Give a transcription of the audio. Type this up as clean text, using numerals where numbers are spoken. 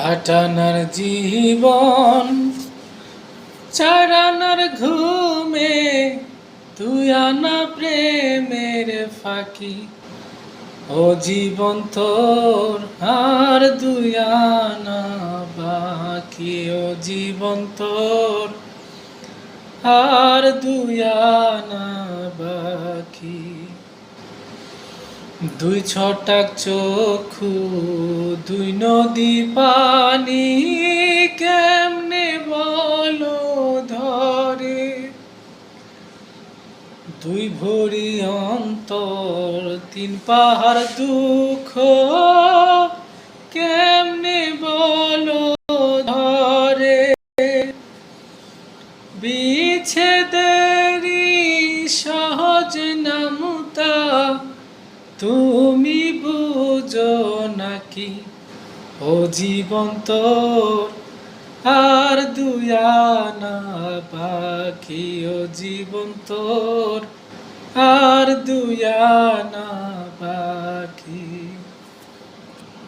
আটানার জীবন চারানার ঘুমে তুই আনা প্রেমের ফাঁকি। ও জীবন তোর আর দুই আনা বাকি। ও জীবন তোর আর দুই আনা বাকি। দুই ছটাক চক্ষু দুই নদী পানি কেমনে বলো ধরে। দুই ভরি অন্তর তিন পাহাড় দুঃখ কেমনে বলো ধরে। বিচ্ছেদেরই সহজ নামতা তুমি বুঝো নাকি। ও জীবন তোর আর দুই আনা বাকি। ও জীবন তোর আর দুই আনা